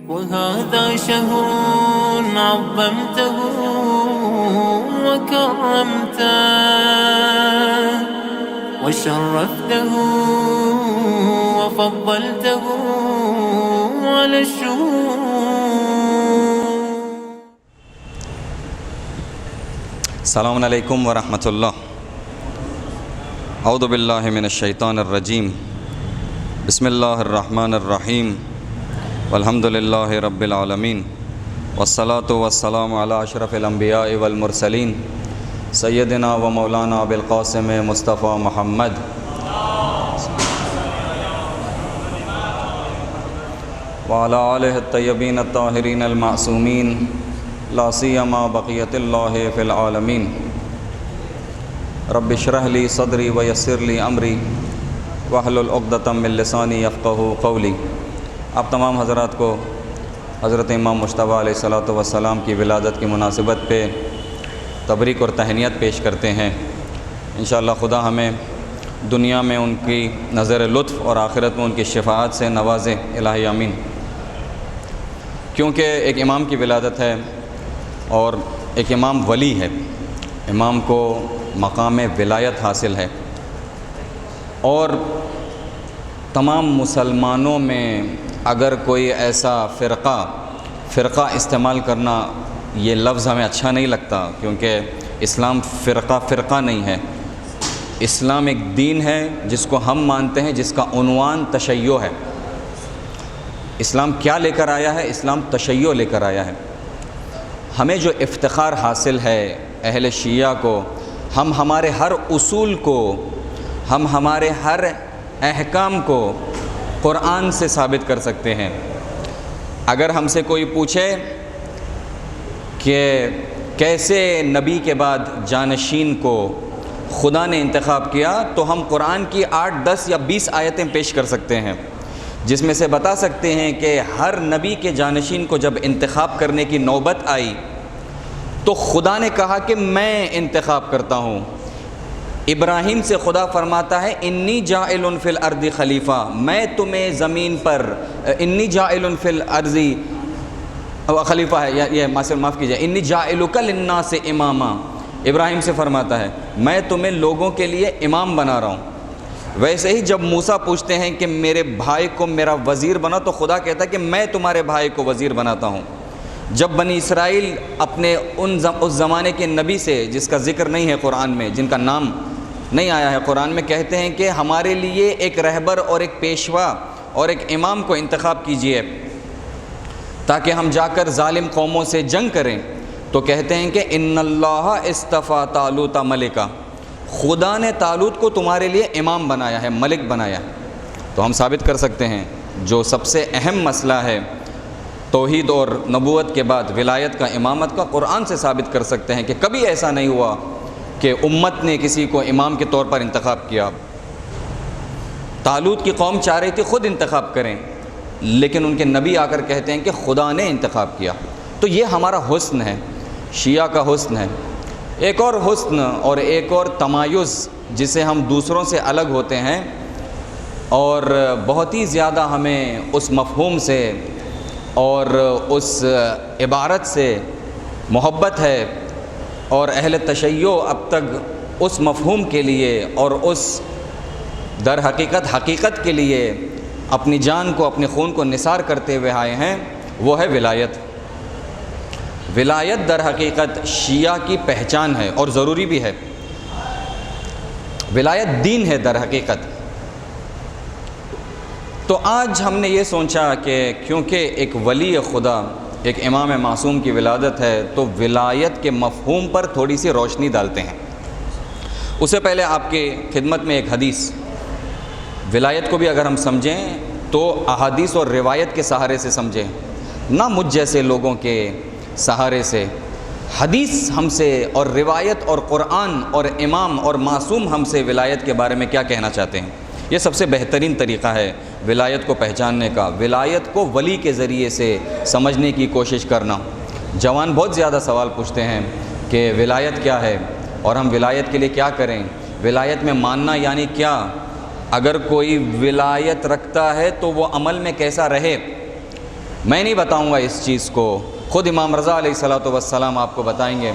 وهذا شهر عظمته وكرمته وشرفته وفضلته على الشهور. السلام علیکم ورحمۃ اللہ. اعوذ باللہ من الشیطان الرجیم. بسم اللہ الرحمن الرحیم. والحمد للہ رب العالمین. والصلاة والسلام علی اشرف الانبیاء والمرسلین سیدنا و مولانا ابی القاسم مصطفیٰ محمد وعلی آلہ الطیبین الطاہرین المعصومین لا سیما بقیت اللہ فی العالمین. رب اشرح لی صدری ویسر لی امری واحلل عقدۃ من لسانی یفقہوا قولی. آپ تمام حضرات کو حضرت امام مجتبیٰ علیہ الصلوۃ والسلام کی ولادت کی مناسبت پہ تبریک اور تہنیت پیش کرتے ہیں. انشاءاللہ خدا ہمیں دنیا میں ان کی نظر لطف اور آخرت میں ان کی شفاعت سے نوازے. الہی آمین. کیونکہ ایک امام کی ولادت ہے اور ایک امام ولی ہے. امام کو مقام ولایت حاصل ہے اور تمام مسلمانوں میں اگر کوئی ایسا فرقہ استعمال کرنا، یہ لفظ ہمیں اچھا نہیں لگتا، کیونکہ اسلام فرقہ نہیں ہے. اسلام ایک دین ہے جس کو ہم مانتے ہیں، جس کا عنوان تشیع ہے. اسلام کیا لے کر آیا ہے؟ اسلام تشیع لے کر آیا ہے. ہمیں جو افتخار حاصل ہے اہل شیعہ کو، ہم ہمارے ہر اصول کو، ہم ہمارے ہر احکام کو قرآن سے ثابت کر سکتے ہیں. اگر ہم سے کوئی پوچھے کہ کیسے نبی کے بعد جانشین کو خدا نے انتخاب کیا، تو ہم قرآن کی 8، 10 یا 20 آیتیں پیش کر سکتے ہیں، جس میں سے بتا سکتے ہیں کہ ہر نبی کے جانشین کو جب انتخاب کرنے کی نوبت آئی تو خدا نے کہا کہ میں انتخاب کرتا ہوں. ابراہیم سے خدا فرماتا ہے انی جاعل فی الارض خلیفہ، میں تمہیں زمین پر انی جاعل فی الارض خلیفہ ہے، یہ معاف کیجیے، انی جاعلک للناس اماما. ابراہیم سے فرماتا ہے میں تمہیں لوگوں کے لیے امام بنا رہا ہوں. ویسے ہی جب موسیٰ پوچھتے ہیں کہ میرے بھائی کو میرا وزیر بنا، تو خدا کہتا ہے کہ میں تمہارے بھائی کو وزیر بناتا ہوں. جب بنی اسرائیل اپنے اس زمانے کے نبی سے، جس کا ذکر نہیں ہے قرآن میں، جن کا نام نہیں آیا ہے قرآن میں، کہتے ہیں کہ ہمارے لیے ایک رہبر اور ایک پیشوا اور ایک امام کو انتخاب کیجیے تاکہ ہم جا کر ظالم قوموں سے جنگ کریں، تو کہتے ہیں کہ ان اللہ اصطفیٰ طالوت ملکا، خدا نے طالوت کو تمہارے لیے امام بنایا ہے، ملک بنایا ہے. تو ہم ثابت کر سکتے ہیں جو سب سے اہم مسئلہ ہے توحید اور نبوت کے بعد ولایت کا، امامت کا، قرآن سے ثابت کر سکتے ہیں کہ کبھی ایسا نہیں ہوا کہ امت نے کسی کو امام کے طور پر انتخاب کیا. طالوت کی قوم چاہ رہی تھی خود انتخاب کریں، لیکن ان کے نبی آ کر کہتے ہیں کہ خدا نے انتخاب کیا. تو یہ ہمارا حسن ہے، شیعہ کا حسن ہے. ایک اور حسن اور ایک اور تمایز جسے ہم دوسروں سے الگ ہوتے ہیں، اور بہت ہی زیادہ ہمیں اس مفہوم سے اور اس عبارت سے محبت ہے، اور اہل تشیع اب تک اس مفہوم کے لیے اور اس در حقیقت کے لیے اپنی جان کو، اپنے خون کو نثار کرتے ہوئے آئے ہیں، وہ ہے ولایت. ولایت در حقیقت شیعہ کی پہچان ہے اور ضروری بھی ہے. ولایت دین ہے در حقیقت. تو آج ہم نے یہ سوچا کہ کیونکہ ایک ولی خدا، ایک امام معصوم کی ولادت ہے، تو ولایت کے مفہوم پر تھوڑی سی روشنی ڈالتے ہیں. اس سے پہلے آپ کے خدمت میں ایک حدیث. ولایت کو بھی اگر ہم سمجھیں تو احادیث اور روایت کے سہارے سے سمجھیں، نہ مجھ جیسے لوگوں کے سہارے سے. حدیث ہم سے اور روایت اور قرآن اور امام اور معصوم ہم سے ولایت کے بارے میں کیا کہنا چاہتے ہیں. یہ سب سے بہترین طریقہ ہے ولایت کو پہچاننے کا، ولایت کو ولی کے ذریعے سے سمجھنے کی کوشش کرنا. جوان بہت زیادہ سوال پوچھتے ہیں کہ ولایت کیا ہے اور ہم ولایت کے لیے کیا کریں، ولایت میں ماننا یعنی کیا، اگر کوئی ولایت رکھتا ہے تو وہ عمل میں کیسا رہے. میں نہیں بتاؤں گا اس چیز کو، خود امام رضا علیہ الصلوۃ والسلام آپ کو بتائیں گے،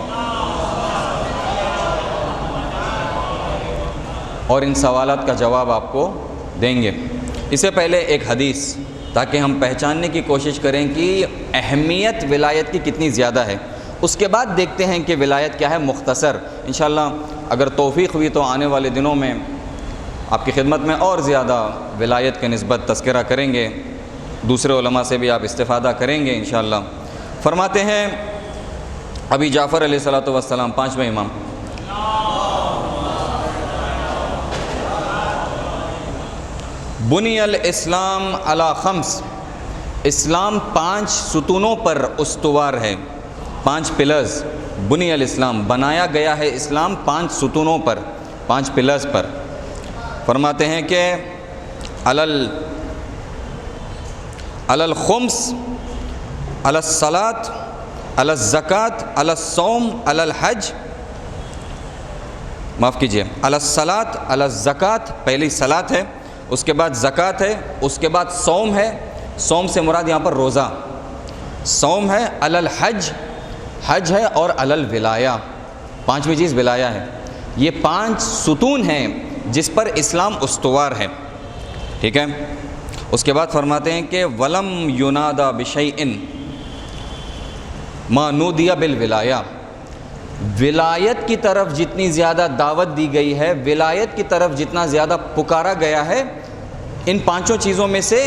اور ان سوالات کا جواب آپ کو دیں گے۔ اس سے پہلے ایک حدیث، تاکہ ہم پہچاننے کی کوشش کریں کہ اہمیت ولایت کی کتنی زیادہ ہے، اس کے بعد دیکھتے ہیں کہ ولایت کیا ہے مختصر۔ انشاءاللہ اگر توفیق ہوئی تو آنے والے دنوں میں آپ کی خدمت میں اور زیادہ ولایت کے نسبت تذکرہ کریں گے، دوسرے علماء سے بھی آپ استفادہ کریں گے انشاءاللہ۔ فرماتے ہیں ابی جعفر علیہ الصلوۃ والسلام، پانچویں امام، بنی الاسلام علی خمس، اسلام 5 ستونوں پر استوار ہے، 5 پلرز۔ بنی الاسلام، بنایا گیا ہے اسلام 5 ستونوں پر، 5 پلرز پر۔ فرماتے ہیں کہ علی الخمس، علی الصلاۃ، علی الزکوٰۃ، علی الصوم، علی الحج، معاف کیجیے، علی الصلاۃ، علی الزکوٰۃ، پہلی صلاۃ ہے، اس کے بعد زکوٰۃ ہے، اس کے بعد صوم ہے، صوم سے مراد یہاں پر روزہ، صوم ہے، علی الحج، حج ہے، اور علی الولایہ، پانچویں چیز ولایہ ہے۔ یہ 5 ستون ہیں جس پر اسلام استوار ہے، ٹھیک ہے۔ اس کے بعد فرماتے ہیں کہ ولم ینادا بشیء ما نودی بالولایہ، ولایت کی طرف جتنی زیادہ دعوت دی گئی ہے، ولایت کی طرف جتنا زیادہ پکارا گیا ہے، ان 5 چیزوں میں سے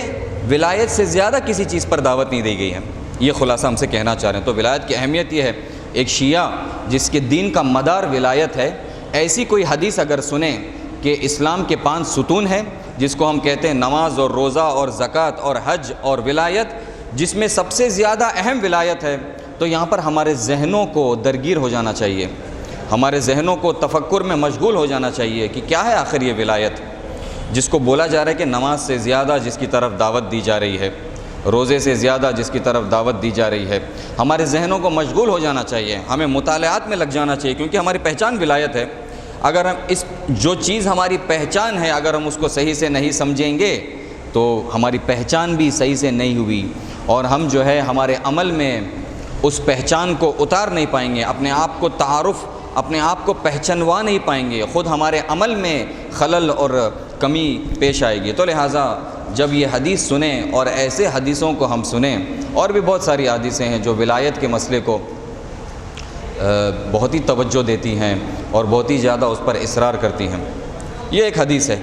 ولایت سے زیادہ کسی چیز پر دعوت نہیں دی گئی ہے۔ یہ خلاصہ ہم سے کہنا چاہ رہے ہیں۔ تو ولایت کی اہمیت یہ ہے، ایک شیعہ جس کے دین کا مدار ولایت ہے، ایسی کوئی حدیث اگر سنیں کہ اسلام کے 5 ستون ہیں، جس کو ہم کہتے ہیں نماز اور روزہ اور زکوٰۃ اور حج اور ولایت، جس میں سب سے زیادہ اہم ولایت ہے، تو یہاں پر ہمارے ذہنوں کو درگیر ہو جانا چاہیے، ہمارے ذہنوں کو تفکر میں مشغول ہو جانا چاہیے کہ کیا ہے آخر یہ ولایت، جس کو بولا جا رہا ہے کہ نماز سے زیادہ جس کی طرف دعوت دی جا رہی ہے، روزے سے زیادہ جس کی طرف دعوت دی جا رہی ہے۔ ہمارے ذہنوں کو مشغول ہو جانا چاہیے، ہمیں مطالعات میں لگ جانا چاہیے، کیونکہ ہماری پہچان ولایت ہے۔ اگر ہم جو چیز ہماری پہچان ہے، اگر ہم اس کو صحیح سے نہیں سمجھیں گے تو ہماری پہچان بھی صحیح سے نہیں ہوئی، اور ہم جو ہے ہمارے عمل میں اس پہچان کو اتار نہیں پائیں گے، اپنے آپ کو تعارف، اپنے آپ کو پہچنوا نہیں پائیں گے، خود ہمارے عمل میں خلل اور کمی پیش آئے گی۔ تو لہٰذا جب یہ حدیث سنیں، اور ایسے حدیثوں کو ہم سنیں، اور بھی بہت ساری حدیثیں ہیں جو ولایت کے مسئلے کو بہت ہی توجہ دیتی ہیں اور بہت ہی زیادہ اس پر اصرار کرتی ہیں، یہ ایک حدیث ہے۔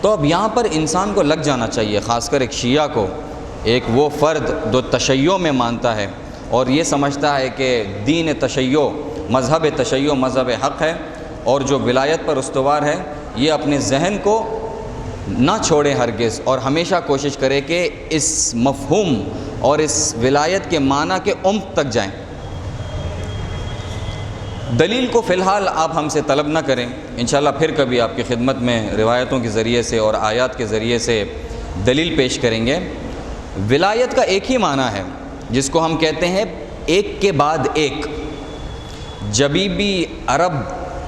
تو اب یہاں پر انسان کو لگ جانا چاہیے، خاص کر ایک شیعہ کو، ایک وہ فرد جو تشیع میں مانتا ہے اور یہ سمجھتا ہے کہ دین تشیع، مذہب تشیع مذہب حق ہے، اور جو ولایت پر استوار ہے، یہ اپنے ذہن کو نہ چھوڑے ہرگز، اور ہمیشہ کوشش کرے کہ اس مفہوم اور اس ولایت کے معنی کے عمق تک جائیں۔ دلیل کو فی الحال آپ ہم سے طلب نہ کریں، انشاءاللہ پھر کبھی آپ کی خدمت میں روایتوں کے ذریعے سے اور آیات کے ذریعے سے دلیل پیش کریں گے۔ ولایت کا ایک ہی معنی ہے، جس کو ہم کہتے ہیں ایک کے بعد ایک۔ جبھی بھی عرب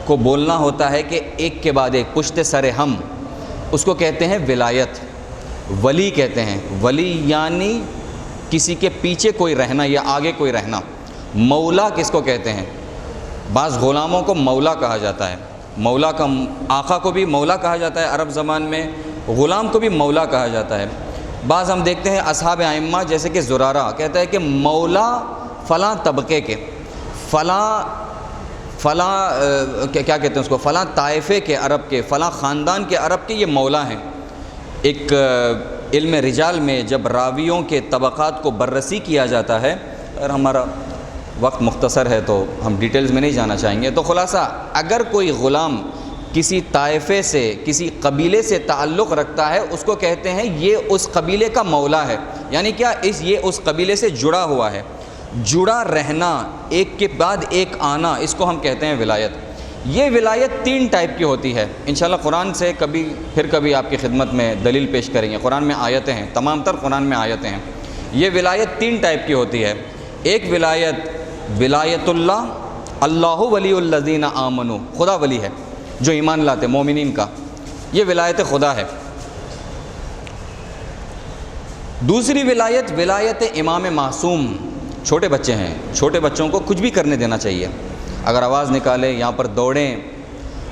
کو بولنا ہوتا ہے کہ ایک کے بعد ایک، پشت سر ہم، اس کو کہتے ہیں ولایت، ولی کہتے ہیں۔ ولی یعنی کسی کے پیچھے کوئی رہنا یا آگے کوئی رہنا۔ مولا کس کو کہتے ہیں؟ بعض غلاموں کو مولا کہا جاتا ہے، مولا کا آقا کو بھی مولا کہا جاتا ہے عرب زبان میں، غلام کو بھی مولا کہا جاتا ہے۔ بعض ہم دیکھتے ہیں اصحاب ائمہ جیسے کہ زرارہ کہتا ہے کہ مولا فلاں طبقے کے، فلاں کیا کہتے ہیں اس کو، فلاں طائفے کے عرب کے، فلاں خاندان کے عرب کے یہ مولا ہیں۔ ایک علم رجال میں جب راویوں کے طبقات کو بررسی کیا جاتا ہے، اور ہمارا وقت مختصر ہے تو ہم ڈیٹیلز میں نہیں جانا چاہیں گے، تو خلاصہ اگر کوئی غلام کسی طائفے سے، کسی قبیلے سے تعلق رکھتا ہے، اس کو کہتے ہیں یہ اس قبیلے کا مولا ہے، یعنی کیا یہ اس قبیلے سے جڑا ہوا ہے۔ جڑا رہنا، ایک کے بعد ایک آنا، اس کو ہم کہتے ہیں ولایت۔ یہ ولایت 3 ٹائپ کی ہوتی ہے، انشاءاللہ قرآن سے پھر کبھی آپ کی خدمت میں دلیل پیش کریں گے۔ قرآن میں آیتیں ہیں، تمام تر قرآن میں آیتیں ہیں۔ یہ ولایت 3 ٹائپ کی ہوتی ہے۔ ایک ولایت اللہ، اللہ ولی الذین آمنوا، خدا ولی ہے جو ایمان لاتے، مومنین کا، یہ ولایت خدا ہے۔ دوسری ولایت ولایت امام معصوم. چھوٹے بچے ہیں، چھوٹے بچوں کو کچھ بھی کرنے دینا چاہیے. اگر آواز نکالیں، یہاں پر دوڑیں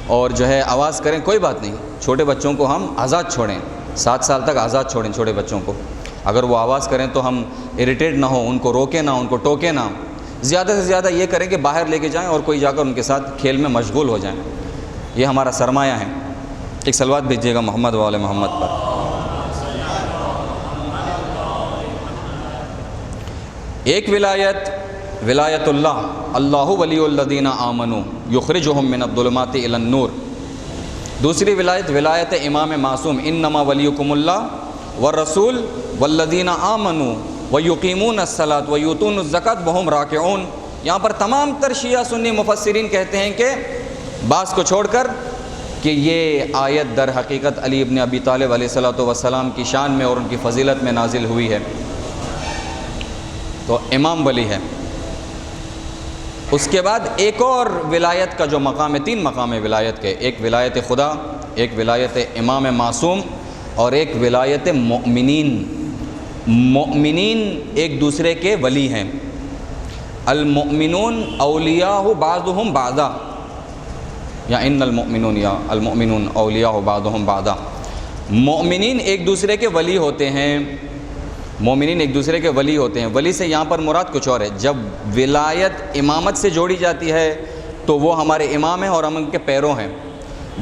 اور جو ہے آواز کریں، کوئی بات نہیں. چھوٹے بچوں کو ہم آزاد چھوڑیں، 7 سال تک آزاد چھوڑیں چھوٹے بچوں کو. اگر وہ آواز کریں تو ہم اریٹیٹ نہ ہوں، ان کو روکیں نہ، ان کو ٹوکیں نہ. زیادہ سے زیادہ یہ کریں کہ باہر لے کے جائیں اور کوئی جا کر ان کے ساتھ کھیل میں مشغول ہو جائیں. یہ ہمارا سرمایہ ہے. ایک صلوات بھیجیے گا محمد وآل محمد پر. ایک ولایت ولایت اللہ، اللہ ولی الذین آمنوا یخرجہم من الظلمات الی النور. دوسری ولایت ولایت امام معصوم، انما ولیکم اللہ والرسول والذین آمنوا ویقیمون الصلاۃ ویؤتون الزکاۃ وہم راکعون. یہاں پر تمام تر شیعہ سنی مفسرین کہتے ہیں کہ بعض کو چھوڑ کر کہ یہ آیت در حقیقت علی ابن ابی طالب علیہ الصلوۃ والسلام کی شان میں اور ان کی فضیلت میں نازل ہوئی ہے. تو امام ولی ہے. اس کے بعد ایک اور ولایت کا جو مقام ہے، 3 مقام ہے ولایت کے. ایک ولایت خدا، ایک ولایت امام معصوم اور ایک ولایت مؤمنین. مؤمنین ایک دوسرے کے ولی ہیں. المؤمنون اولیاء بعضهم بعضا، یا ان المؤمنون یا المؤمنون اولیاء بعضهم بعضا. مومنین ایک دوسرے کے ولی ہوتے ہیں. مومنین ایک دوسرے کے ولی ہوتے ہیں. ولی سے یہاں پر مراد کچھ اور ہے. جب ولایت امامت سے جوڑی جاتی ہے تو وہ ہمارے امام ہیں اور ہم ان کے پیروں ہیں.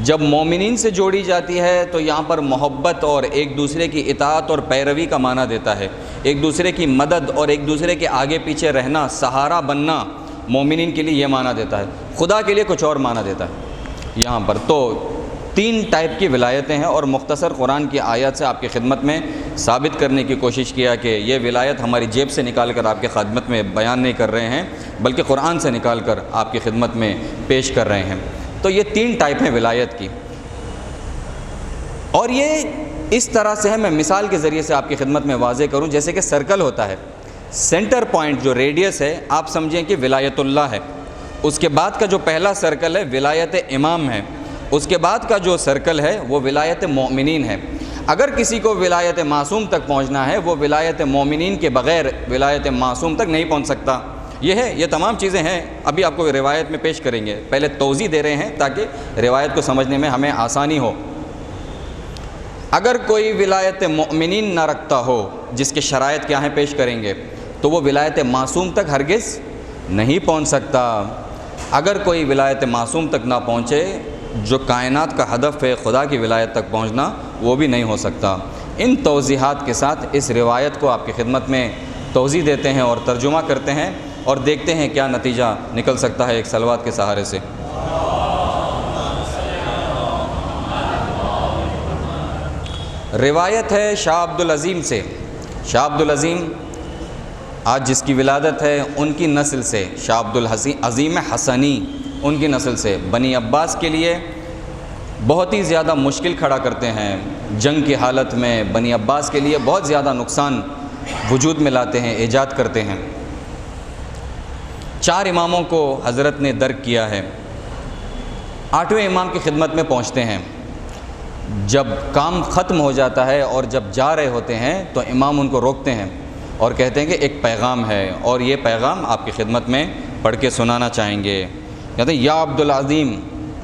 جب مومنین سے جوڑی جاتی ہے تو یہاں پر محبت اور ایک دوسرے کی اطاعت اور پیروی کا معنی دیتا ہے. ایک دوسرے کی مدد اور ایک دوسرے کے آگے پیچھے رہنا، سہارا بننا مومنین کے لیے یہ معنی دیتا ہے. خدا کے لیے کچھ اور معنی دیتا ہے یہاں پر. تو 3 ٹائپ کی ولایتیں ہیں اور مختصر قرآن کی آیات سے آپ کی خدمت میں ثابت کرنے کی کوشش کیا کہ یہ ولایت ہماری جیب سے نکال کر آپ کی خدمت میں بیان نہیں کر رہے ہیں، بلکہ قرآن سے نکال کر آپ کی خدمت میں پیش کر رہے ہیں. تو یہ 3 ٹائپ ہیں ولایت کی. اور یہ اس طرح سے ہے، میں مثال کے ذریعے سے آپ کی خدمت میں واضح کروں. جیسے کہ سرکل ہوتا ہے، سینٹر پوائنٹ جو ریڈیس ہے آپ سمجھیں کہ ولایت اللہ ہے. اس کے بعد کا جو پہلا سرکل ہے ولایت امام ہے. اس کے بعد کا جو سرکل ہے وہ ولایت مومنین ہے. اگر کسی کو ولایت معصوم تک پہنچنا ہے وہ ولایت مومنین کے بغیر ولایت معصوم تک نہیں پہنچ سکتا. یہ ہے، یہ تمام چیزیں ہیں. ابھی آپ کو روایت میں پیش کریں گے. پہلے توضیح دے رہے ہیں تاکہ روایت کو سمجھنے میں ہمیں آسانی ہو. اگر کوئی ولایت مومنین نہ رکھتا ہو، جس کے شرائط کیا ہیں پیش کریں گے، تو وہ ولایت معصوم تک ہرگز نہیں پہنچ سکتا. اگر کوئی ولایت معصوم تک نہ پہنچے، جو کائنات کا ہدف ہے خدا کی ولایت تک پہنچنا، وہ بھی نہیں ہو سکتا. ان توضیحات کے ساتھ اس روایت کو آپ کی خدمت میں توضیح دیتے ہیں اور ترجمہ کرتے ہیں اور دیکھتے ہیں کیا نتیجہ نکل سکتا ہے ایک صلوات کے سہارے سے. روایت ہے شاہ عبدالعظیم سے. شاہ عبدالعظیم آج جس کی ولادت ہے ان کی نسل سے، شاہ عبدالعظیم حسنی، ان کی نسل سے بنی عباس کے لیے بہت ہی زیادہ مشکل کھڑا کرتے ہیں. جنگ کی حالت میں بنی عباس کے لیے بہت زیادہ نقصان وجود میں لاتے ہیں، ایجاد کرتے ہیں. 4 اماموں کو حضرت نے درک کیا ہے. 8ویں امام کی خدمت میں پہنچتے ہیں. جب کام ختم ہو جاتا ہے اور جب جا رہے ہوتے ہیں تو امام ان کو روکتے ہیں اور کہتے ہیں کہ ایک پیغام ہے اور یہ پیغام آپ کی خدمت میں پڑھ کے سنانا چاہیں گے. کہتے ہیں یا عبدالعظیم،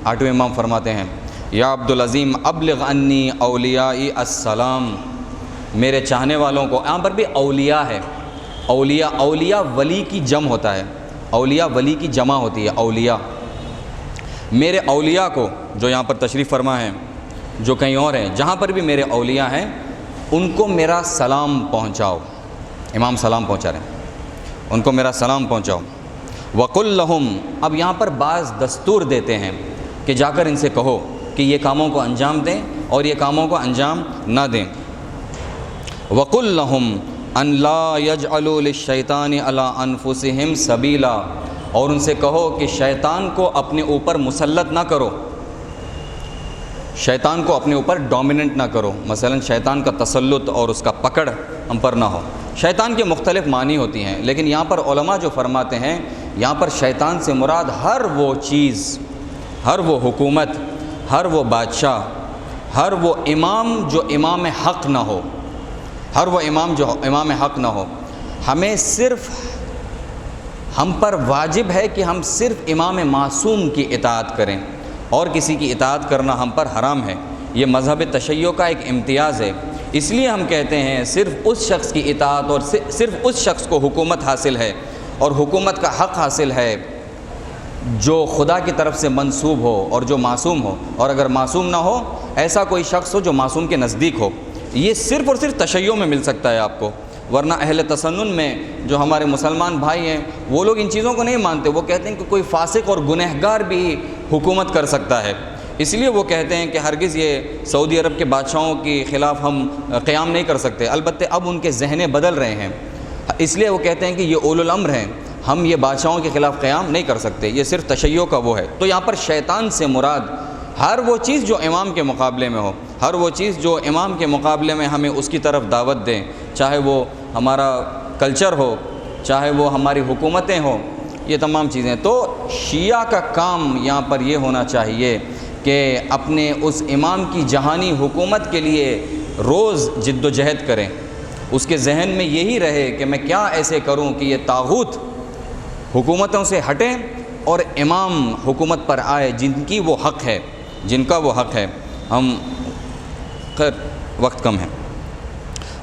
8ویں امام فرماتے ہیں یا عبدالعظیم ابلغ انی اولیائی السلام. میرے چاہنے والوں کو، یہاں پر بھی اولیاء ہے. اولیاء ولی کی جمع ہوتا ہے، اولیاء ولی کی جمع ہوتی ہے اولیاء. میرے اولیاء کو جو یہاں پر تشریف فرما ہیں، جو کہیں اور ہیں، جہاں پر بھی میرے اولیاء ہیں ان کو میرا سلام پہنچاؤ. امام سلام پہنچا رہے ہیں، ان کو میرا سلام پہنچاؤ. وقل لہم، اب یہاں پر بعض دستور دیتے ہیں کہ جا کر ان سے کہو کہ یہ کاموں کو انجام دیں اور یہ کاموں کو انجام نہ دیں. وقل لہم ان لا یجعلوا للشیطان علی انفسہم سبیلا، اور ان سے کہو کہ شیطان کو اپنے اوپر مسلط نہ کرو، شیطان کو اپنے اوپر ڈومیننٹ نہ کرو. مثلا شیطان کا تسلط اور اس کا پکڑ ہم پر نہ ہو. شیطان کے مختلف معنی ہوتی ہیں، لیکن یہاں پر علماء جو فرماتے ہیں یہاں پر شیطان سے مراد ہر وہ چیز، ہر وہ حکومت، ہر وہ بادشاہ، ہر وہ امام جو امام حق نہ ہو. ہر وہ امام جو امام حق نہ ہو. ہمیں صرف ہم پر واجب ہے کہ ہم صرف امام معصوم کی اطاعت کریں، اور کسی کی اطاعت کرنا ہم پر حرام ہے. یہ مذہب تشیع کا ایک امتیاز ہے. اس لیے ہم کہتے ہیں صرف اس شخص کی اطاعت اور صرف اس شخص کو حکومت حاصل ہے اور حکومت کا حق حاصل ہے جو خدا کی طرف سے منسوب ہو اور جو معصوم ہو، اور اگر معصوم نہ ہو ایسا کوئی شخص ہو جو معصوم کے نزدیک ہو. یہ صرف اور صرف تشیع میں مل سکتا ہے آپ کو، ورنہ اہل تسنن میں جو ہمارے مسلمان بھائی ہیں وہ لوگ ان چیزوں کو نہیں مانتے. وہ کہتے ہیں کہ کوئی فاسق اور گنہگار بھی حکومت کر سکتا ہے. اس لیے وہ کہتے ہیں کہ ہرگز یہ سعودی عرب کے بادشاہوں کے خلاف ہم قیام نہیں کر سکتے. البتہ اب ان کے ذہنیں بدل رہے ہیں، اس لیے وہ کہتے ہیں کہ یہ اولو الامر ہیں، ہم یہ بادشاہوں کے خلاف قیام نہیں کر سکتے. یہ صرف تشیع کا وہ ہے. تو یہاں پر شیطان سے مراد ہر وہ چیز جو امام کے مقابلے میں ہو، ہر وہ چیز جو امام کے مقابلے میں ہمیں اس کی طرف دعوت دیں، چاہے وہ ہمارا کلچر ہو، چاہے وہ ہماری حکومتیں ہوں، یہ تمام چیزیں. تو شیعہ کا کام یہاں پر یہ ہونا چاہیے کہ اپنے اس امام کی جہانی حکومت کے لیے روز جد و جہد کریں. اس کے ذہن میں یہی رہے کہ میں کیا ایسے کروں کہ یہ طاغوت حکومتوں سے ہٹیں اور امام حکومت پر آئے جن کی وہ حق ہے، جن کا وہ حق ہے. ہم خیر وقت کم ہے.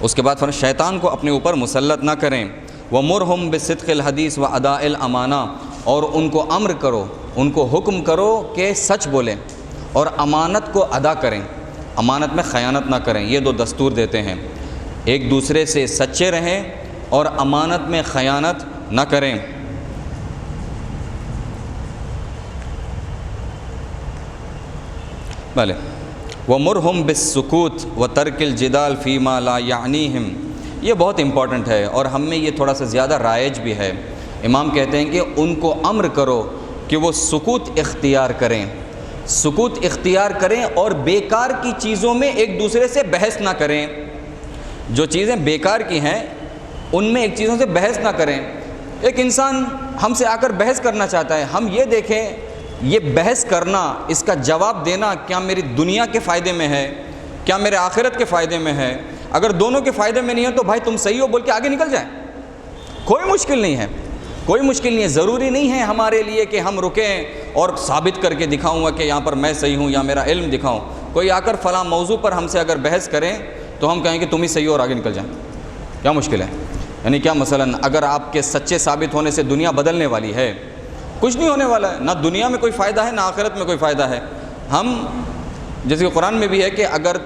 اس کے بعد فرمایا شیطان کو اپنے اوپر مسلط نہ کریں. وَمُرْهُمْ بِصِدْقِ الْحَدِيثِ وَأَدَاءِ الْأَمَانَةِ، اور ان کو امر کرو، ان کو حکم کرو کہ سچ بولیں اور امانت کو ادا کریں. امانت میں خیانت نہ کریں. یہ دو دستور دیتے ہیں، ایک دوسرے سے سچے رہیں اور امانت میں خیانت نہ کریں. بھلے وَمُرْهُمْ بِالسُّكُوتِ وَتَرْكِ الْجِدَالِ فِي مَا لَا يَعْنِيهِمْ. یہ بہت امپورٹنٹ ہے اور ہم میں یہ تھوڑا سا زیادہ رائج بھی ہے. امام کہتے ہیں کہ ان کو امر کرو کہ وہ سکوت اختیار کریں، سکوت اختیار کریں اور بیکار کی چیزوں میں ایک دوسرے سے بحث نہ کریں. جو چیزیں بیکار کی ہیں ان میں ایک چیزوں سے بحث نہ کریں. ایک انسان ہم سے آ کر بحث کرنا چاہتا ہے، ہم یہ دیکھیں یہ بحث کرنا، اس کا جواب دینا کیا میری دنیا کے فائدے میں ہے، کیا میرے آخرت کے فائدے میں ہے. اگر دونوں کے فائدے میں نہیں ہے تو بھائی تم صحیح ہو بول کے آگے نکل جائیں. کوئی مشکل نہیں ہے، کوئی مشکل نہیں ہے. ضروری نہیں ہے ہمارے لیے کہ ہم رکیں اور ثابت کر کے دکھاؤں گا کہ یہاں پر میں صحیح ہوں یا میرا علم دکھاؤں. کوئی آ کر فلاں موضوع پر ہم سے اگر بحث کریں تو ہم کہیں کہ تم ہی صحیح ہو اور آگے نکل جائیں. کیا مشکل ہے؟ یعنی کیا مثلاً اگر آپ کے سچے ثابت ہونے سے دنیا بدلنے والی ہے؟ کچھ نہیں ہونے والا ہے. نہ دنیا میں کوئی فائدہ ہے نہ آخرت میں کوئی فائدہ ہے. ہم جیسے کہ قرآن میں بھی ہے کہ اگر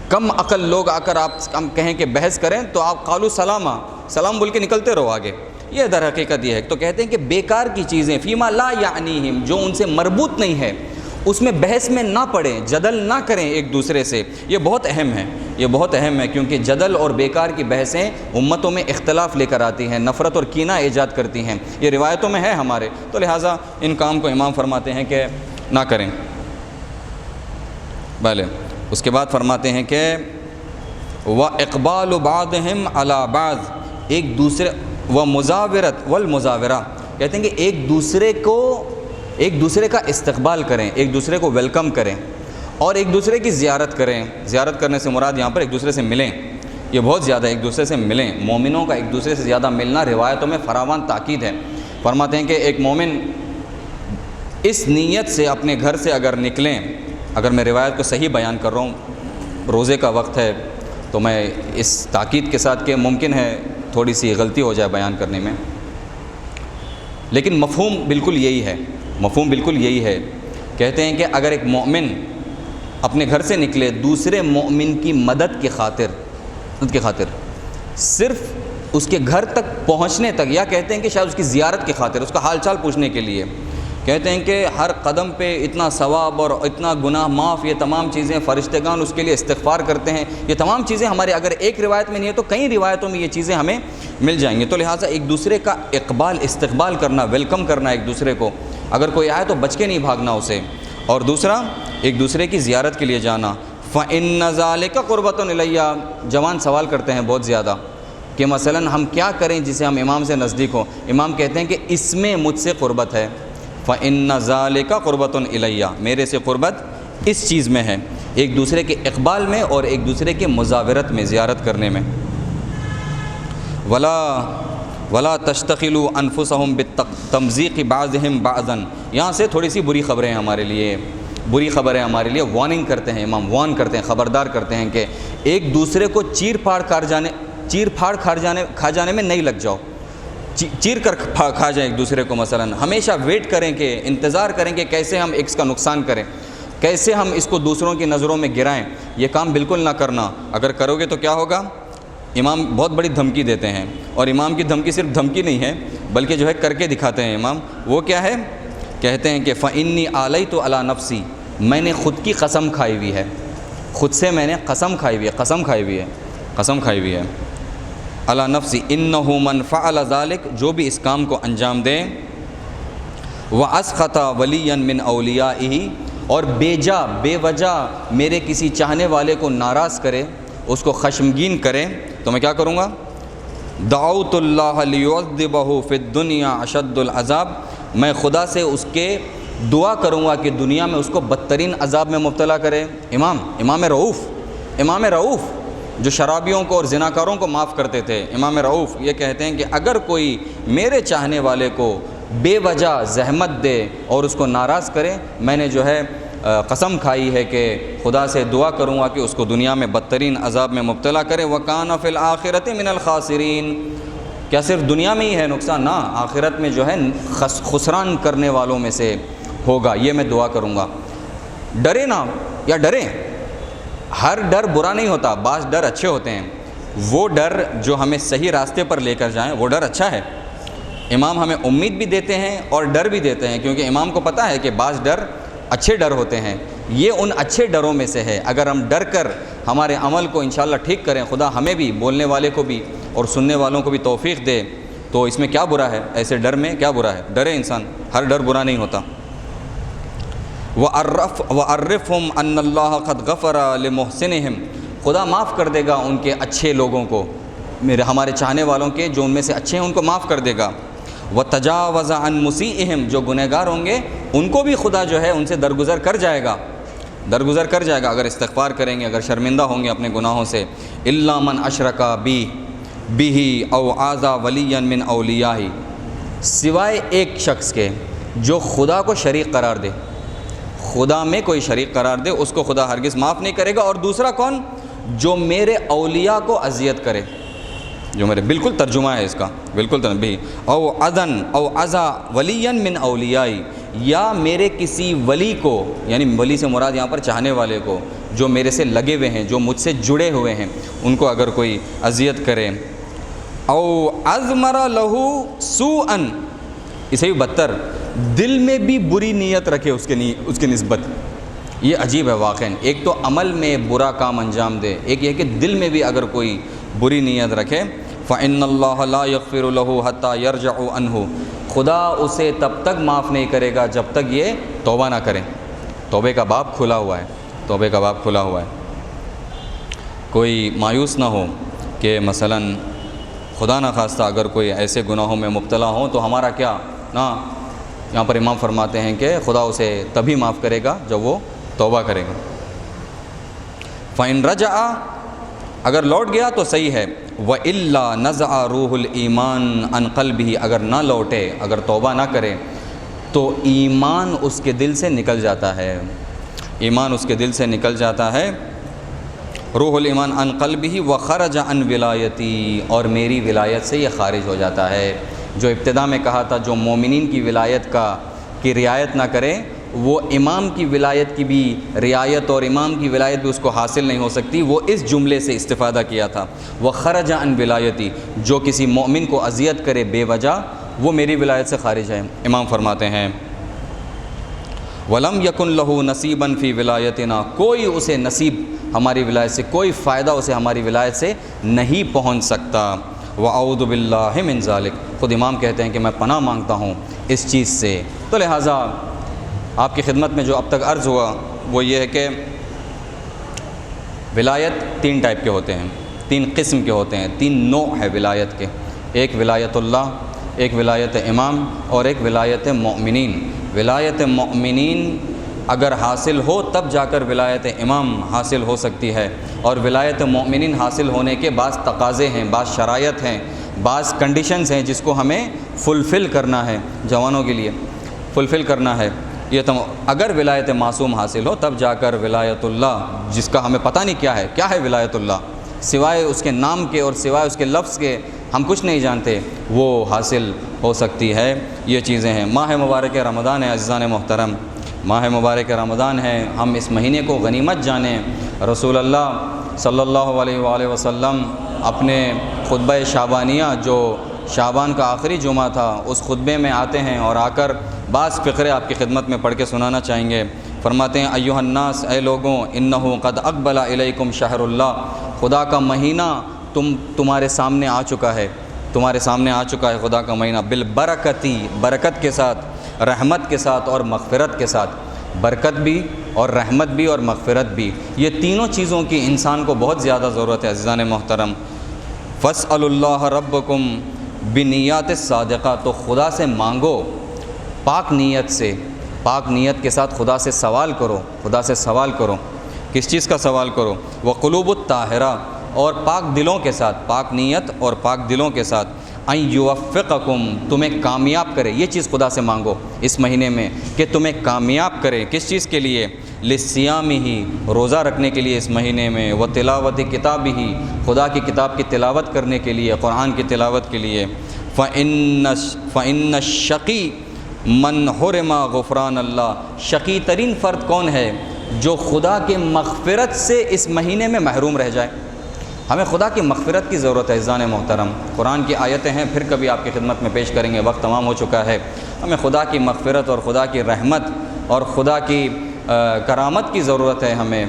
کم عقل لوگ آ کر آپ ہم کہیں کہ بحث کریں تو آپ قالوا سلاما، سلام بول کے نکلتے رہو آگے. یہ در حقیقت یہ ہے. تو کہتے ہیں کہ بیکار کی چیزیں فیما لا یعنیہم، جو ان سے مربوط نہیں ہے اس میں بحث میں نہ پڑیں، جدل نہ کریں ایک دوسرے سے. یہ بہت اہم ہے، یہ بہت اہم ہے کیونکہ جدل اور بیکار کی بحثیں امتوں میں اختلاف لے کر آتی ہیں، نفرت اور کینہ ایجاد کرتی ہیں. یہ روایتوں میں ہے ہمارے، تو لہٰذا ان کام کو امام فرماتے ہیں کہ نہ کریں. بھلے اس کے بعد فرماتے ہیں کہ وَإِقْبَالُ بَعْضِهِمْ عَلَى بَعْضٍ، ایک دوسرے وَمُزَاوِرَةٌ وَالْمُزَاوِرَةُ، کہتے ہیں کہ ایک دوسرے کا استقبال کریں، ایک دوسرے کو ویلکم کریں اور ایک دوسرے کی زیارت کریں. زیارت کرنے سے مراد یہاں پر ایک دوسرے سے ملیں. یہ بہت زیادہ ایک دوسرے سے ملیں. مومنوں کا ایک دوسرے سے زیادہ ملنا روایتوں میں فراوان تاکید ہے. فرماتے ہیں کہ ایک مومن اس نیت سے اپنے گھر سے اگر نکلیں، اگر میں روایت کو صحیح بیان کر رہا ہوں، روزے کا وقت ہے تو میں اس تاکید کے ساتھ کہ ممکن ہے تھوڑی سی غلطی ہو جائے بیان کرنے میں، لیکن مفہوم بالکل یہی ہے، مفہوم بالکل یہی ہے. کہتے ہیں کہ اگر ایک مومن اپنے گھر سے نکلے دوسرے مومن کی مدد کی خاطر صرف اس کے گھر تک پہنچنے تک، یا کہتے ہیں کہ شاید اس کی زیارت کی خاطر، اس کا حال چال پوچھنے کے لیے، کہتے ہیں کہ ہر قدم پہ اتنا ثواب اور اتنا گناہ معاف، یہ تمام چیزیں فرشتگان اس کے لیے استغفار کرتے ہیں. یہ تمام چیزیں ہمارے اگر ایک روایت میں نہیں ہے تو کئی روایتوں میں یہ چیزیں ہمیں مل جائیں گی. تو لہٰذا ایک دوسرے کا استقبال کرنا، ویلکم کرنا ایک دوسرے کو. اگر کوئی آئے تو بچ کے نہیں بھاگنا اسے. اور دوسرا ایک دوسرے کی زیارت کے لیے جانا. فَإِنَّ ذَلِكَ قُرْبَةٌ إِلَيَّ، جوان سوال کرتے ہیں بہت زیادہ کہ مثلاً ہم کیا کریں جسے ہم امام سے نزدیک ہوں. امام کہتے ہیں کہ اس میں مجھ سے قربت ہے. فَإِنَّ ذَلِكَ قُرْبَةٌ إِلَيَّ، میرے سے قربت اس چیز میں ہے، ایک دوسرے کے اقبال میں اور ایک دوسرے کے مزاورت میں، زیارت کرنے میں. ولا تشتغلوا انفسهم بالتمزيق بعضهم بعضا. یہاں سے تھوڑی سی بری خبریں ہمارے لیے، بری خبریں ہمارے لیے وارننگ کرتے ہیں امام، وارن کرتے ہیں، خبردار کرتے ہیں کہ ایک دوسرے کو چیر پھاڑ کھا جانے میں نہیں لگ جاؤ، چیر کر کھا جائیں ایک دوسرے کو. مثلا ہمیشہ ویٹ کریں کہ انتظار کریں کہ کیسے ہم اس کا نقصان کریں، کیسے ہم اس کو دوسروں کی نظروں میں گرائیں. یہ کام بالکل نہ کرنا. اگر کرو گے تو کیا ہوگا؟ امام بہت بڑی دھمکی دیتے ہیں، اور امام کی دھمکی صرف دھمکی نہیں ہے بلکہ جو ہے کر کے دکھاتے ہیں امام. وہ کیا ہے؟ کہتے ہیں کہ فَإِنِّي عَلَيْتُ عَلَى نَفْسِي، میں نے خود کی قسم کھائی ہوئی ہے، خود سے میں نے قسم کھائی ہوئی ہے، قسم کھائی ہوئی ہے. عَلَى نَفْسِي إِنَّهُ مَنْ فَعَلَ ذَلِكَ، جو بھی اس کام کو انجام دے، وَأَسْخَطَ وَلِيًّا مِنْ أَوْلِيَائِهِ، اور بے وجہ میرے کسی چاہنے والے کو ناراض کرے، اس کو خشمگین کرے، تو میں کیا کروں گا؟ دعوت اللہ لیعذبہ فی الدنیا اشد العذاب، میں خدا سے اس کے دعا کروں گا کہ دنیا میں اس کو بدترین عذاب میں مبتلا کرے. امام رؤوف جو شرابیوں کو اور زناکاروں کو معاف کرتے تھے، امام رؤوف یہ کہتے ہیں کہ اگر کوئی میرے چاہنے والے کو بے وجہ زحمت دے اور اس کو ناراض کرے، میں نے جو ہے قسم کھائی ہے کہ خدا سے دعا کروں گا کہ اس کو دنیا میں بدترین عذاب میں مبتلا کرے. وَكَانَ فِي الْآخِرَةِ مِنَ الْخَاسِرِينَ، کیا صرف دنیا میں ہی ہے نقصان؟ نہ، آخرت میں جو ہے خسران کرنے والوں میں سے ہوگا. یہ میں دعا کروں گا. ڈرے نہ یا ڈریں، ہر ڈر برا نہیں ہوتا، بعض ڈر اچھے ہوتے ہیں. وہ ڈر جو ہمیں صحیح راستے پر لے کر جائیں وہ ڈر اچھا ہے. امام ہمیں امید بھی دیتے ہیں اور ڈر بھی دیتے ہیں، کیونکہ امام کو پتہ ہے کہ بعض ڈر اچھے ڈر ہوتے ہیں. یہ ان اچھے ڈروں میں سے ہے. اگر ہم ڈر کر ہمارے عمل کو انشاءاللہ ٹھیک کریں، خدا ہمیں بھی، بولنے والے کو بھی اور سننے والوں کو بھی توفیق دے، تو اس میں کیا برا ہے؟ ایسے ڈر میں کیا برا ہے؟ ڈرے انسان، ہر ڈر برا نہیں ہوتا. وَعَرِّفْهُمْ أَنَّ اللَّهَ قَدْ غَفَرَ لِمُحْسِنِهِمْ، خدا معاف کر دے گا ان کے اچھے لوگوں کو، ہمارے چاہنے والوں کے جو ان میں سے اچھے ہیں ان کو معاف کر دے گا. وَتَجَاوَزَ عَنْ مُسِيئِهِمْ، جو گنہگار ہوں گے ان کو بھی خدا جو ہے ان سے درگزر کر جائے گا، اگر استغفار کریں گے، اگر شرمندہ ہوں گے اپنے گناہوں سے. إِلَّا مَنْ أَشْرَكَ بِهِ أَوْ عَازَ وَلِيًّا مِنْ أَوْلِيَائِهِ، سوائے ایک شخص کے جو خدا کو شریک قرار دے، خدا میں کوئی شریک قرار دے، اس کو خدا ہرگز معاف نہیں کرے گا. اور دوسرا کون؟ جو میرے اولیاء کو اذیت کرے، جو میرے، بالکل ترجمہ ہے اس کا، بالکل تنبیہ. او عزا ولیًا من اولیائی، یا میرے کسی ولی کو، یعنی ولی سے مراد یہاں پر چاہنے والے کو، جو میرے سے لگے ہوئے ہیں، جو مجھ سے جڑے ہوئے ہیں، ان کو اگر کوئی اذیت کرے. او اضمر لہو سوءا، اسے بھی بدتر، دل میں بھی بری نیت رکھے اس کی نسبت. یہ عجیب ہے واقعاً. ایک تو عمل میں برا کام انجام دے، ایک یہ کہ دل میں بھی اگر کوئی بری نیت رکھے. فَإِنَّ اللَّهَ لَا يَغْفِرُ لَهُ حَتَّى يَرْجَعُ عَنْهُ، خدا اسے تب تک معاف نہیں کرے گا جب تک یہ توبہ نہ کرے. توبے کا باب کھلا ہوا ہے. کوئی مایوس نہ ہو کہ مثلا خدا نہ خواستہ اگر کوئی ایسے گناہوں میں مبتلا ہوں تو ہمارا کیا نا. یہاں پر امام فرماتے ہیں کہ خدا اسے تبھی معاف کرے گا جب وہ توبہ کرے گا. فَإِن رَجَعَ، اگر لوٹ گیا تو صحیح ہے. وَإِلَّا نَزَعَ رُوحُ الْإِيمَانِ عَنْ قَلْبِهِ، اگر نہ لوٹے، اگر توبہ نہ کرے تو ایمان اس کے دل سے نکل جاتا ہے، روح الایمان عن قلبہ وخرج عن ولایتی، اور میری ولایت سے یہ خارج ہو جاتا ہے. جو ابتدا میں کہا تھا جو مومنین کی ولایت کی رعایت نہ کرے، وہ امام کی ولایت کی بھی رعایت اور امام کی ولایت بھی اس کو حاصل نہیں ہو سکتی. وہ اس جملے سے استفادہ کیا تھا، وخرج عن ولایتی، جو کسی مومن کو اذیت کرے بے وجہ، وہ میری ولایت سے خارج ہے. امام فرماتے ہیں وَلَمْ يَكُنْ لَهُ نَصِيبًا فِي وِلَایَتِنَا، کوئی اسے نصیب ہماری ولایت سے، کوئی فائدہ اسے ہماری ولایت سے نہیں پہنچ سکتا. وَأَعُوذُ بِاللَّهِ مِنْ ذَلِكَ، خود امام کہتے ہیں کہ میں پناہ مانگتا ہوں اس چیز سے. تو لہٰذا آپ کی خدمت میں جو اب تک عرض ہوا وہ یہ ہے کہ ولایت تین ٹائپ کے ہوتے ہیں، تین قسم کے ہوتے ہیں، تین نوع ہے ولایت کے. ایک ولایت اللہ، ایک ولایت امام، اور ایک ولایت مؤمنین. ولایت مؤمنین اگر حاصل ہو تب جا کر ولایت امام حاصل ہو سکتی ہے. اور ولایت مؤمنین حاصل ہونے کے بعض تقاضے ہیں، بعض شرائط ہیں، بعض کنڈیشنز ہیں جس کو ہمیں فلفل کرنا ہے، جوانوں کے لیے فلفل کرنا ہے۔ یہ اگر ولایت معصوم حاصل ہو تب جا کر ولایت اللہ، جس کا ہمیں پتہ نہیں کیا ہے ولایت اللہ، سوائے اس کے نام کے اور سوائے اس کے لفظ کے ہم کچھ نہیں جانتے، وہ حاصل ہو سکتی ہے۔ یہ چیزیں ہیں۔ ماہ مبارک رمضان ہے عزیزان محترم، ماہ مبارک رمضان ہے، ہم اس مہینے کو غنیمت جانیں۔ رسول اللہ صلی اللہ علیہ وآلہ وسلم اپنے خطبہ شعبانیہ جو شعبان کا آخری جمعہ تھا اس خطبے میں آتے ہیں اور آ کر بعض فقرے آپ کی خدمت میں پڑھ کے سنانا چاہیں گے۔ فرماتے ہیں ایھا الناس، اے لوگوں، انہ قد اقبل الیکم شہر اللہ، خدا کا مہینہ تمہارے سامنے آ چکا ہے، تمہارے سامنے آ چکا ہے خدا کا مہینہ، بالبرکتی، برکت کے ساتھ، رحمت کے ساتھ اور مغفرت کے ساتھ۔ برکت بھی اور رحمت بھی اور مغفرت بھی، یہ تینوں چیزوں کی انسان کو بہت زیادہ ضرورت ہے عزیزان محترم۔ فاسألوا اللہ ربکم بنیات الصادقہ، تو خدا سے مانگو پاک نیت سے، پاک نیت کے ساتھ خدا سے سوال کرو، خدا سے سوال کرو۔ کس چیز کا سوال کرو؟ وقلوب الطاہرہ، اور پاک دلوں کے ساتھ، پاک نیت اور پاک دلوں کے ساتھ۔ ان یوفقکم، تمہیں کامیاب کرے، یہ چیز خدا سے مانگو اس مہینے میں کہ تمہیں کامیاب کرے۔ کس چیز کے لیے؟ للصیام ہی، روزہ رکھنے کے لیے اس مہینے میں، و تلاوت کتاب ہی، خدا کی کتاب کی تلاوت کرنے کے لیے، قرآن کی تلاوت کے لیے۔ فإن الشقی من حرم غفران اللہ، شقی ترین فرد کون ہے؟ جو خدا کے مغفرت سے اس مہینے میں محروم رہ جائے۔ ہمیں خدا کی مغفرت کی ضرورت ہے عزیزان محترم۔ قرآن کی آیتیں ہیں، پھر کبھی آپ کی خدمت میں پیش کریں گے، وقت تمام ہو چکا ہے۔ ہمیں خدا کی مغفرت اور خدا کی رحمت اور خدا کی کرامت کی ضرورت ہے ہمیں،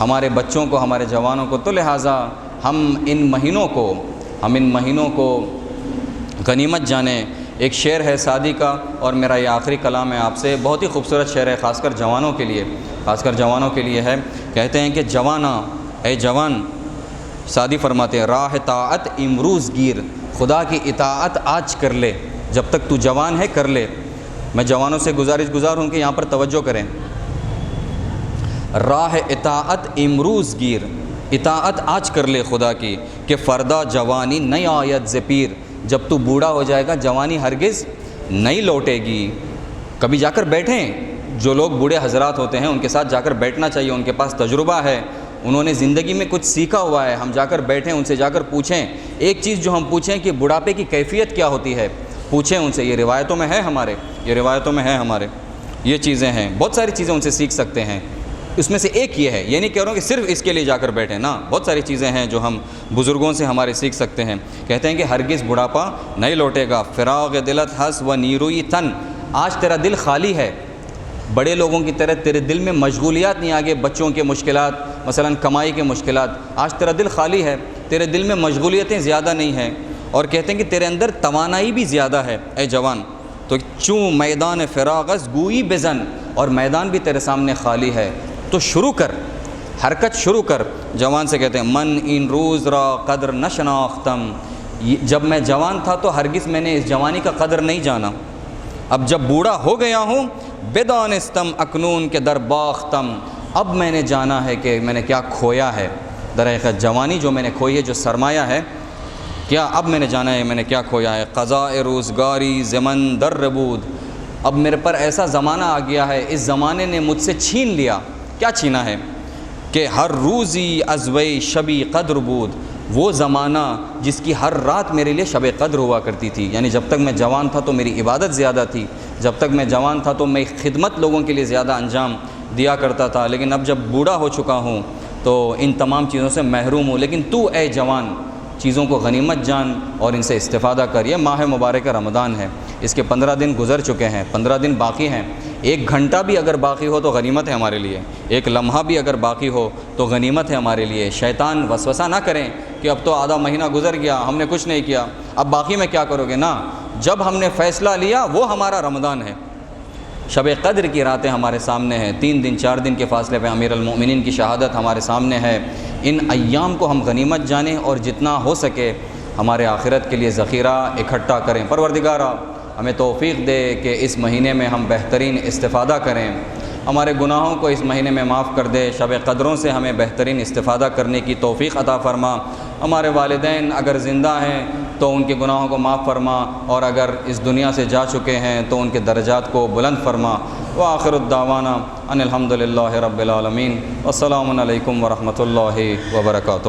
ہمارے بچوں کو، ہمارے جوانوں کو۔ تو لہٰذا ہم ان مہینوں کو غنیمت جانیں۔ ایک شعر ہے سعدی کا، اور میرا یہ آخری کلام ہے آپ سے، بہت ہی خوبصورت شعر ہے، خاص کر جوانوں کے لیے ہے۔ کہتے ہیں کہ جوانا، اے جوان، سعدی فرماتے ہیں راہ طاعت امروز گیر، خدا کی اطاعت آج کر لے، جب تک تو جوان ہے کر لے۔ میں جوانوں سے گزار ہوں کہ یہاں پر توجہ کریں۔ راہ اطاعت امروز گیر، اطاعت آج کر لے خدا کی، کہ فردا جوانی نئی آیت ز پیر، جب تو بوڑھا ہو جائے گا جوانی ہرگز نہیں لوٹے گی۔ کبھی جا کر بیٹھیں، جو لوگ بوڑھے حضرات ہوتے ہیں ان کے ساتھ جا کر بیٹھنا چاہیے، ان کے پاس تجربہ ہے، انہوں نے زندگی میں کچھ سیکھا ہوا ہے، ہم جا کر بیٹھیں، ان سے جا کر پوچھیں۔ ایک چیز جو ہم پوچھیں کہ بڑھاپے کی کیفیت کیا ہوتی ہے، پوچھیں ان سے، یہ روایتوں میں ہے ہمارے، یہ چیزیں ہیں، بہت ساری چیزیں ان سے سیکھ سکتے ہیں۔ اس میں سے ایک یہ ہے، یہ نہیں کہہ رہا ہوں کہ صرف اس کے لیے جا کر بیٹھیں نا، بہت ساری چیزیں ہیں جو ہم بزرگوں سے ہمارے سیکھ سکتے ہیں۔ کہتے ہیں کہ ہرگز بڑھاپا نہیں لوٹے گا۔ فراغ دلت حس و نیروئی تن، آج تیرا دل خالی ہے، بڑے لوگوں کی طرح تیرے دل میں مشغولیات نہیں آگے، بچوں کے مشکلات، مثلا کمائی کے مشکلات، آج تیرا دل خالی ہے، تیرے دل میں مشغولیتیں زیادہ نہیں ہیں، اور کہتے ہیں کہ تیرے اندر توانائی بھی زیادہ ہے اے جوان۔ تو چوں میدان فراغس گوئی بزن، اور میدان بھی تیرے سامنے خالی ہے، تو شروع کر، حرکت شروع کر۔ جوان سے کہتے ہیں من ان روز را قدر نہ شناختم، جب میں جوان تھا تو ہرگز میں نے اس جوانی کا قدر نہیں جانا، اب جب بوڑھا ہو گیا ہوں بدانستم اکنون کے در باختم، اب میں نے جانا ہے کہ میں نے کیا کھویا ہے۔ در حقیقت جوانی جو میں نے کھوئی ہے، جو سرمایہ ہے، کیا اب میں نے جانا ہے میں نے کیا کھویا ہے۔ قضاء روزگاری زمن در ربود، اب میرے پر ایسا زمانہ آ گیا ہے، اس زمانے نے مجھ سے چھین لیا۔ کیا چھینا ہے؟ کہ ہر روزی ازوی شبی قدر بود، وہ زمانہ جس کی ہر رات میرے لیے شب قدر ہوا کرتی تھی۔ یعنی جب تک میں جوان تھا تو میری عبادت زیادہ تھی، جب تک میں جوان تھا تو میں خدمت لوگوں کے لیے زیادہ انجام دیا کرتا تھا، لیکن اب جب بوڑھا ہو چکا ہوں تو ان تمام چیزوں سے محروم ہوں۔ لیکن تو اے جوان چیزوں کو غنیمت جان اور ان سے استفادہ کر۔ یہ ماہ مبارک رمضان ہے، اس کے 15 دن گزر چکے ہیں، 15 دن باقی ہیں۔ ایک گھنٹہ بھی اگر باقی ہو تو غنیمت ہے ہمارے لیے، ایک لمحہ بھی اگر باقی ہو تو غنیمت ہے ہمارے لیے۔ شیطان وسوسہ نہ کریں کہ اب تو آدھا مہینہ گزر گیا، ہم نے کچھ نہیں کیا، اب باقی میں کیا کرو گے؟ نا، جب ہم نے فیصلہ لیا وہ ہمارا رمضان ہے۔ شب قدر کی راتیں ہمارے سامنے ہیں، 3 دن 4 دن کے فاصلے پہ امیر المؤمنین کی شہادت ہمارے سامنے ہے۔ ان ایام کو ہم غنیمت جانیں اور جتنا ہو سکے ہمارے آخرت کے لیے ذخیرہ اکٹھا کریں۔ پروردگارا ہمیں توفیق دے کہ اس مہینے میں ہم بہترین استفادہ کریں، ہمارے گناہوں کو اس مہینے میں معاف کر دے، شب قدروں سے ہمیں بہترین استفادہ کرنے کی توفیق عطا فرما۔ ہمارے والدین اگر زندہ ہیں تو ان کے گناہوں کو معاف فرما، اور اگر اس دنیا سے جا چکے ہیں تو ان کے درجات کو بلند فرما۔ وآخر الدعوانا ان الحمد للہ رب العالمین، والسلام علیکم ورحمۃ اللہ وبرکاتہ۔